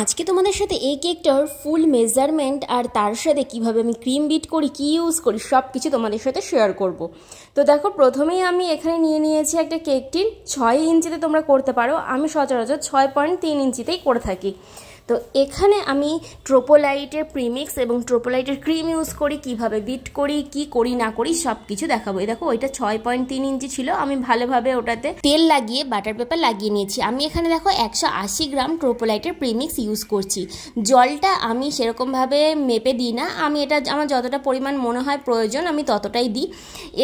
আজকে তোমাদের সাথে এই কেকটার ফুল মেজারমেন্ট আর তার সাথে কিভাবে আমি ক্রিম বিট করি, কি ইউজ করি, সব কিছু তোমাদের সাথে শেয়ার করব। তো দেখো, প্রথমেই আমি এখানে নিয়ে নিয়েছি একটা কেক টিন। 6 ইঞ্চিতে তোমরা করতে পারো, আমি সচরাচর 6.3 ইঞ্চিতেই করে থাকি। তো এখানে আমি ট্রোপোলাইটের প্রিমিক্স এবং ট্রোপোলাইটের ক্রিম ইউজ করি, কিভাবে বিট করি, কি করি না করি সব কিছু দেখাবো। এই দেখো, ওইটা 6.3 ইঞ্চি ছিল, আমি ভালোভাবে ওটাতে তেল লাগিয়ে বাটার পেপার লাগিয়ে নিয়েছি। আমি এখানে দেখো 180 গ্রাম ট্রোপোলাইটের প্রিমিক্স ইউজ করছি। জলটা আমি সেরকমভাবে মেপে দিই না, আমি এটা আমার যতটা পরিমাণ মনে হয় প্রয়োজন আমি ততটাই দিই।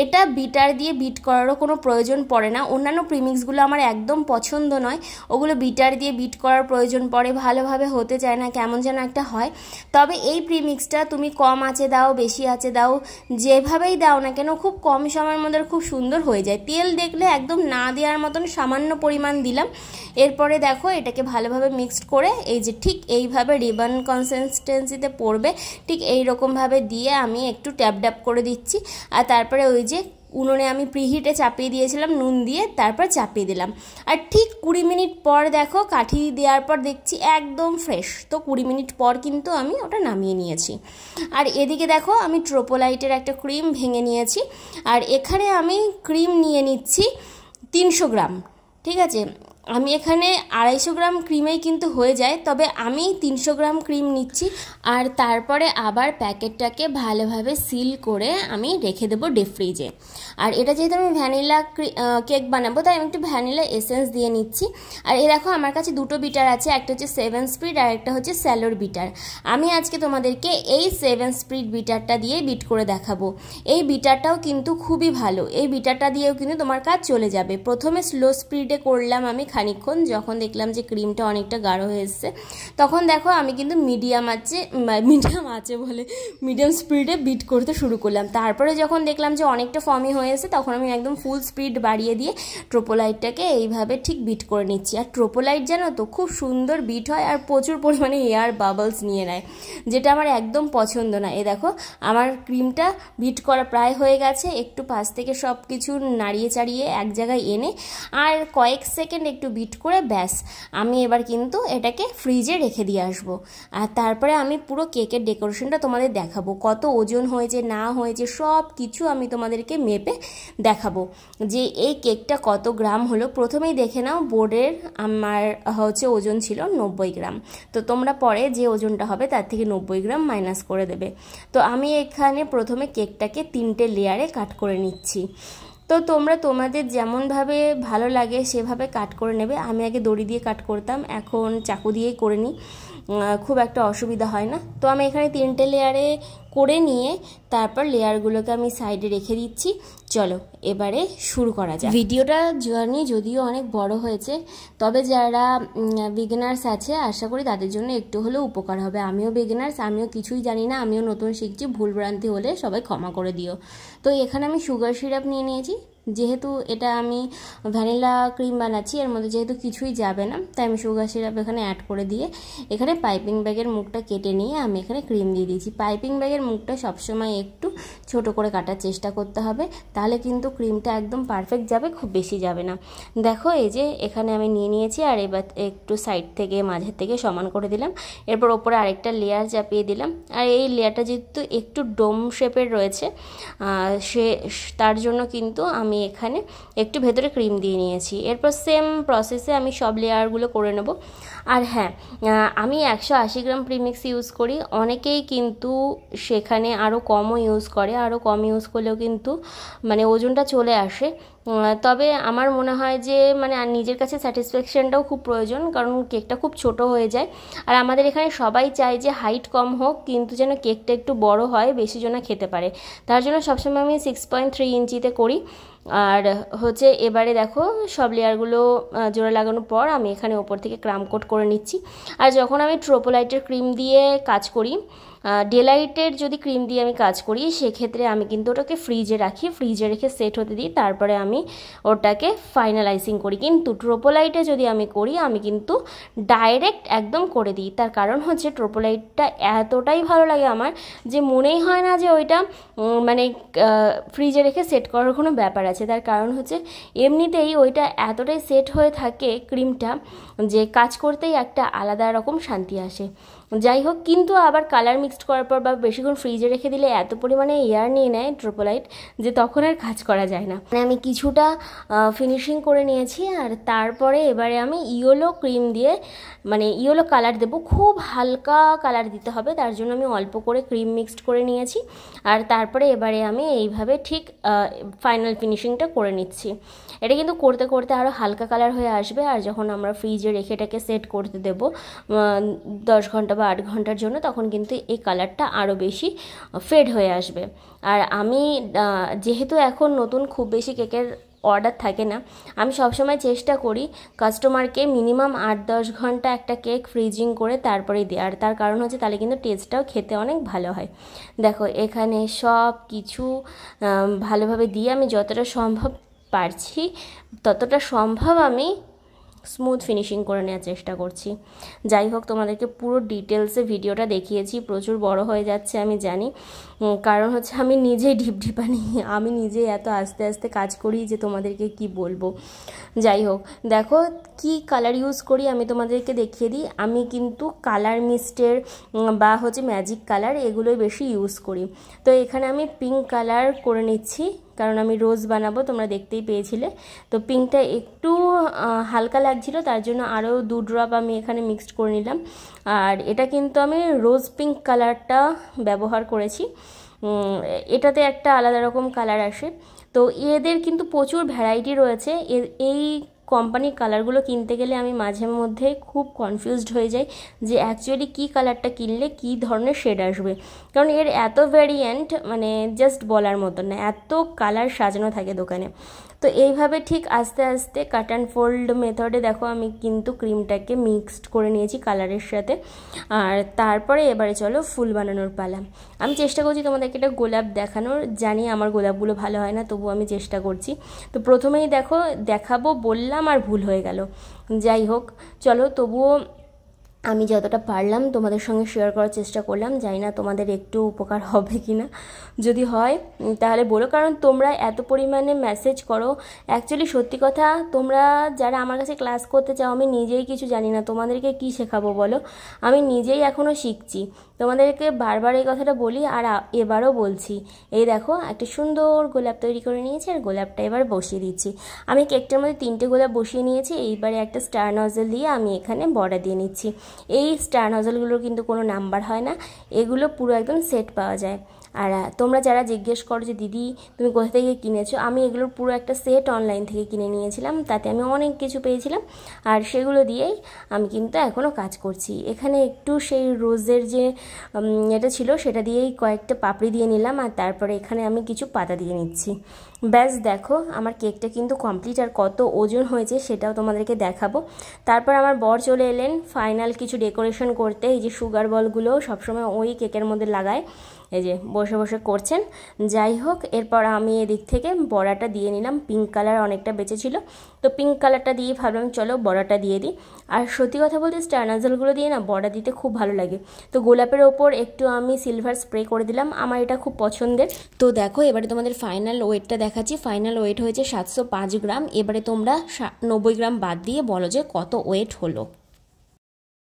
এটা বিটার দিয়ে বিট করারও কোনো প্রয়োজন পড়ে না। অন্যান্য প্রিমিক্সগুলো আমার একদম পছন্দ নয়, ওগুলো বিটার দিয়ে বিট করার প্রয়োজন পড়ে, ভালোভাবে হতে চায় না, কেমন যেন একটা হয়। তবে এই প্রিমিক্সটা তুমি কম আঁচে দাও, বেশি আঁচে দাও, যেভাবেই দাও না কেন খুব কম সময়ের মধ্যে খুব সুন্দর হয়ে যায়। তেল দেখলে একদম না দেওয়ার মতন সামান্য পরিমাণ দিলাম। এরপরে দেখো, এটাকে ভালোভাবে মিক্সড করে এই যে ঠিক এইভাবে রিবন কনসিস্টেন্সিতে পড়বে, ঠিক এইরকমভাবে দিয়ে আমি একটু ট্যাপ ট্যাপ করে দিচ্ছি। আর তারপরে ওই যে উনুনে আমি প্রিহিটে চাপিয়ে দিয়েছিলাম নুন দিয়ে, তারপর চাপিয়ে দিলাম। আর ঠিক 20 মিনিট পর দেখো, কাঠি দেওয়ার পর দেখছি একদম ফ্রেশ। তো 20 মিনিট পর কিন্তু আমি ওটা নামিয়ে নিয়েছি। আর এদিকে দেখো, আমি ট্রোপোলাইটের একটা ক্রিম ভেঙে নিয়েছি। আর এখানে আমি ক্রিম নিয়ে নিচ্ছি 300 গ্রাম। ঠিক আছে, আমি এখানে 250 গ্রাম ক্রিমেই কিন্তু হয়ে যায়, তবে আমি 300 গ্রাম ক্রিম নিচ্ছি। আর তারপরে আবার প্যাকেটটাকে ভালোভাবে সিল করে আমি রেখে দেবো ডিপ ফ্রিজে। আর এটা যেহেতু আমি ভ্যানিলা কেক বানাবো, তাই আমি একটু ভ্যানিলা এসেন্স দিয়ে নিচ্ছি। আর এই দেখো, আমার কাছে দুটো বিটার আছে, একটা হচ্ছে 7 স্পিড আর একটা হচ্ছে স্যালোর বিটার। আমি আজকে তোমাদেরকে এই 7 স্পিড বিটারটা দিয়ে বিট করে দেখাবো। এই বিটারটাও কিন্তু খুবই ভালো, এই বিটারটা দিয়েও কিন্তু তোমার কাজ চলে যাবে। প্রথমে স্লো স্পিডে করলাম আমি খানিকক্ষণ, যখন দেখলাম যে ক্রিমটা অনেকটা গাঢ় হয়ে এসছে, তখন দেখো আমি কিন্তু মিডিয়াম স্পিডে বিট করতে শুরু করলাম। তারপরে যখন দেখলাম যে অনেকটা ফর্মি হয়ে এসেছে, তখন আমি একদম ফুল স্পিড বাড়িয়ে দিয়ে ট্রোপোলাইটটাকে এইভাবে ঠিক বিট করে নিচ্ছি। আর ট্রোপোলাইট জানো তো খুব সুন্দর বিট হয় আর প্রচুর পরিমাণে এয়ার বাবলস নিয়ে নেয়, যেটা আমার একদম পছন্দ না। এই দেখো, আমার ক্রিমটা বিট করা প্রায় হয়ে গেছে। একটু পাশ থেকে সব কিছু নাড়িয়ে চাড়িয়ে এক জায়গায় এনে আর কয়েক সেকেন্ড একটু বিট করে ব্যাস, আমি এবার কিন্তু এটাকে ফ্রিজে রেখে দিয়ে আসবো। আর তারপরে আমি পুরো কেকের ডেকোরেশনটা তোমাদের দেখাবো, কত ওজন হয়েছে না হয়েছে সব কিছু আমি তোমাদেরকে মেপে দেখাবো যে এই কেকটা কত গ্রাম হলো। প্রথমেই দেখে নাও, বোর্ডের আমার হচ্ছে ওজন ছিল 90 গ্রাম। তো তোমরা পরে যে ওজনটা হবে তার থেকে 90 গ্রাম মাইনাস করে দেবে। তো আমি এখানে প্রথমে কেকটাকে 3টে লেয়ারে কাট করে নিচ্ছি। তো তোমরা তোমাদের যেমনভাবে ভালো লাগে সেভাবে কাট করে নেবে। আমি আগে দড়ি দিয়ে কাট করতাম, এখন চাকু দিয়েই করে নিই, খুব একটা অসুবিধা হয় না। তো আমি এখানে 3টে লেয়ারে করে নিয়ে তারপর লেয়ারগুলোকে আমি সাইডে রেখে দিচ্ছি। চলো এবারে শুরু করা যায়। ভিডিওটা জার্নি যদিও অনেক বড় হয়েছে, তবে যারা বিগিনার্স আছে আশা করি তাদের জন্য একটু হলেও উপকার হবে। আমিও বিগিনার্স, আমিও কিছুই জানি না, আমিও নতুন শিখছি, ভুলভ্রান্তি হলে সবাই ক্ষমা করে দিও। তো এখানে আমি সুগার সিরাপ নিয়ে নিয়েছি। যেহেতু এটা আমি ভ্যানিলা ক্রিম বানাচ্ছি, এর মধ্যে যেহেতু কিছুই যাবে না, তাই আমি সুগার সিরাপ এখানে অ্যাড করে দিয়ে এখানে পাইপিং ব্যাগের মুখটা কেটে নিয়ে আমি এখানে ক্রিম দিয়ে দিয়েছি। পাইপিং ব্যাগের মুখটা সবসময় একটু ছোট করে কাটার চেষ্টা করতে হবে, তাহলে কিন্তু ক্রিমটা একদম পারফেক্ট যাবে, খুব বেশি যাবে না। দেখো, এই যে এখানে আমি নিয়ে নিয়েছি। আর এবার একটু সাইড থেকে মাঝের থেকে সমান করে দিলাম। এরপর ওপরে আরেকটা লেয়ার চাপিয়ে দিলাম। আর এই লেয়ারটা যেহেতু একটু ডোম শেপের রয়েছে, তার জন্য কিন্তু আমি এখানে একটু ভেতরে ক্রিম দিয়ে নিয়েছি। এরপর সেম প্রসেসে আমি সব লেয়ারগুলো করে নেব। আর হ্যাঁ, আমি 180 গ্রাম প্রিমিক্স ইউজ করি, অনেকেই কিন্তু সেখানে আরও কমও ইউজ করে, আরও কম ইউজ করলেও কিন্তু মানে ওজনটা চলে আসে। তবে আমার মনে হয় যে মানে নিজের কাছে স্যাটিসফ্যাকশানটাও খুব প্রয়োজন, কারণ কেকটা খুব ছোট হয়ে যায়। আর আমাদের এখানে সবাই চায় যে হাইট কম হোক, কিন্তু যেন কেকটা একটু বড় হয়, বেশি জনা খেতে পারে। তার জন্য সবসময় আমি 6.3 ইঞ্চিতে করি। আর হচ্ছে এবারে দেখো, সব লেয়ারগুলো জোড়া লাগানোর পর আমি এখানে ওপর থেকে ক্রাম কোট করে নিচ্ছি। আর যখন আমি ট্রোপোলাইটের ক্রিম দিয়ে কাজ করি, ডেলাইটের যদি ক্রিম দিয়ে আমি কাজ করি সেক্ষেত্রে আমি কিন্তু ওটাকে ফ্রিজে রাখি, ফ্রিজে রেখে সেট হতে দিই, তারপরে আমি ওটাকে ফাইনালাইজিং করি। কিন্তু ট্রোপোলাইটে যদি আমি করি আমি কিন্তু ডাইরেক্ট একদম করে দিই। তার কারণ হচ্ছে ট্রোপোলাইটটা এতটাই ভালো লাগে আমার যে মনেই হয় না যে ওইটা মানে ফ্রিজে রেখে সেট করার কোনো ব্যাপার আছে। তার কারণ হচ্ছে এমনিতেই ওইটা এতটাই সেট হয়ে থাকে ক্রিমটা যে কাজ করতেই একটা আলাদা রকম শান্তি আসে। যাই হোক, কিন্তু আবার কালার মিক্সড করার পর বা বেশিক্ষণ ফ্রিজে রেখে দিলে এত পরিমাণে এয়ার নিয়ে নেয় ট্রোপোলাইট যে তখন আর কাজ করা যায় না। মানে আমি কিছুটা ফিনিশিং করে নিয়েছি, আর তারপরে এবারে আমি ইয়েলো ক্রিম দিয়ে মানে ইয়েলো কালার দেবো। খুব হালকা কালার দিতে হবে, তার জন্য আমি অল্প করে ক্রিম মিক্সড করে নিয়েছি। আর তারপরে এবারে আমি এইভাবে ঠিক ফাইনাল ফিনিশিংটা করে নিচ্ছি। এটা কিন্তু করতে করতে আরও হালকা কালার হয়ে আসবে, আর যখন আমরা ফ্রিজে রেখে এটাকে সেট করতে দেবো 10 ঘন্টা বা 8 ঘন্টার জন্য, তখন কিন্তু এই কালারটা আরও বেশি ফেড হয়ে আসবে। আর আমি যেহেতু এখন নতুন খুব বেশি কেকের অর্ডার থাকে না, আমি সবসময় চেষ্টা করি কাস্টমারকে মিনিমাম 8-10 ঘন্টা একটা কেক ফ্রিজিং করে তারপরেই দিই। আর তার কারণ হচ্ছে তাহলে কিন্তু টেস্টটাও খেতে অনেক ভালো হয়। দেখো এখানে সব কিছু ভালোভাবে দিয়ে আমি যতটা সম্ভব পারছি ততটা সম্ভব আমি স্মুথ ফিনিশিং করে নেওয়ার চেষ্টা করছি। যাই হোক, তোমাদেরকে পুরো ডিটেলসে ভিডিওটা দেখিয়েছি, প্রচুর বড় হয়ে যাচ্ছে আমি জানি, কারণ হচ্ছে আমি নিজেই ঢিপঢিপানি, আমি নিজেই এত আস্তে আস্তে কাজ করি যে তোমাদেরকে কি বলবো। যাই হোক, দেখো কি কালার ইউজ করি আমি তোমাদেরকে দেখিয়ে দিই। আমি কিন্তু কালার মিস্টের বা হচ্ছে ম্যাজিক কালার এগুলোই বেশি ইউজ করি। তো এখানে আমি পিঙ্ক কালার করে নিচ্ছি, কারণ আমি রোজ বানাবো, তোমরা দেখতেই পেয়েছিলে। তো পিঙ্কটা একটু হালকা লাগছিল, তার জন্য আরও 2 ড্রপ আমি এখানে মিক্সড করে নিলাম। আর এটা কিন্তু আমি রোজ পিঙ্ক কালারটা ব্যবহার করেছি, এটাতে একটা আলাদা রকম কালার আসে। তো এদের কিন্তু প্রচুর ভ্যারাইটি রয়েছে। এই কোম্পানির কালারগুলো কিনতে গেলে আমি মাঝে মধ্যে খুব কনফিউজড হয়ে যাই যে অ্যাকচুয়ালি কী কালারটা কিনলে কী ধরনের শেড আসবে, কারণ এর এত ভ্যারিয়েন্ট মানে জাস্ট বলার মতো না, এত কালার সাজানো থাকে দোকানে। তো এইভাবে ঠিক আস্তে আস্তে কাট অ্যান্ড ফোল্ড মেথডে দেখো আমি কিন্তু ক্রিমটাকে মিক্সড করে নিয়েছি কালারের সাথে। আর তারপরে এবারে চলো ফুল বানানোর পালা। আমি চেষ্টা করছি তোমাদেরকে একটা গোলাপ দেখানোর, জানি আমার গোলাপগুলো ভালো হয় না, তবুও আমি চেষ্টা করছি। তো প্রথমেই দেখো দেখাবো বললাম আর ভুল হয়ে গেল। যাই হোক চলো, তবুও আমি যতটা পারলাম তোমাদের সঙ্গে শেয়ার করার চেষ্টা করলাম। জানি না তোমাদের একটু উপকার হবে কি না, যদি হয় তাহলে বলো, কারণ তোমরা এত পরিমাণে মেসেজ করো। অ্যাকচুয়ালি সত্যি কথা, তোমরা যারা আমার কাছে ক্লাস করতে চাও, আমি নিজেই কিছু জানি না, তোমাদেরকে কি শেখাবো বলো, আমি নিজেই এখনও শিখছি। তোমাদেরকে বারবার এই কথাটা বলি, আর এবারও বলছি। এই দেখো একটা সুন্দর গোলাপ তৈরি করে নিয়েছি, আর গোলাপটা এবার বসিয়ে দিচ্ছি। আমি কেকটার মধ্যে 3টে গোলাপ বসিয়ে নিয়েছি। এইবারে একটা স্টার নজল দিয়ে আমি এখানে বর্ডার দিয়ে নিচ্ছি। এই স্টার নজলগুলোর কিন্তু কোনো নাম্বার হয় না, এগুলো পুরো একদম সেট পাওয়া যায়। আর তোমরা যারা জিজ্ঞেস করো যে দিদি তুমি কোথা থেকে কিনেছো, আমি এগুলোর পুরো একটা সেট অনলাইন থেকে কিনে নিয়েছিলাম, তাতে আমি অনেক কিছু পেয়েছিলাম, আর সেগুলো দিয়েই আমি কিন্তু এখনও কাজ করছি। এখানে একটু সেই রোজের যে এটা ছিল সেটা দিয়েই কয়েকটা পাপড়ি দিয়ে নিলাম, আর তারপরে এখানে আমি কিছু পাতা দিয়ে নিচ্ছি। ব্যাস দেখো আমার কেকটা কিন্তু কমপ্লিট, আর কত ওজন হয়েছে সেটাও তোমাদেরকে দেখাবো। তারপর আমার বর চলে এলেন ফাইনাল কিছু ডেকোরেশন করতে। এই যে সুগার বলগুলো সবসময় ওই কেকের মধ্যে লাগায়, এই যে বসে বসে করছেন। যাই হোক, এরপর আমি এদিক থেকে বড়াটা দিয়ে নিলাম। পিঙ্ক কালার অনেকটা বেঁচে ছিল, তো পিঙ্ক কালারটা দিয়ে ভাবলাম চলো বড়াটা দিয়ে দিই। আর সত্যি কথা বলতে স্টার নাজলগুলো দিয়ে না বড়া দিতে খুব ভালো লাগে। তো গোলাপের ওপর একটু আমি সিলভার স্প্রে করে দিলাম, আমার এটা খুব পছন্দের। তো দেখো এবারে তোমাদের ফাইনাল ওয়েটটা দেখাচ্ছি। ফাইনাল ওয়েট হয়েছে 705 গ্রাম। এবারে তোমরা 90 গ্রাম বাদ দিয়ে বলো যে কত ওয়েট হলো।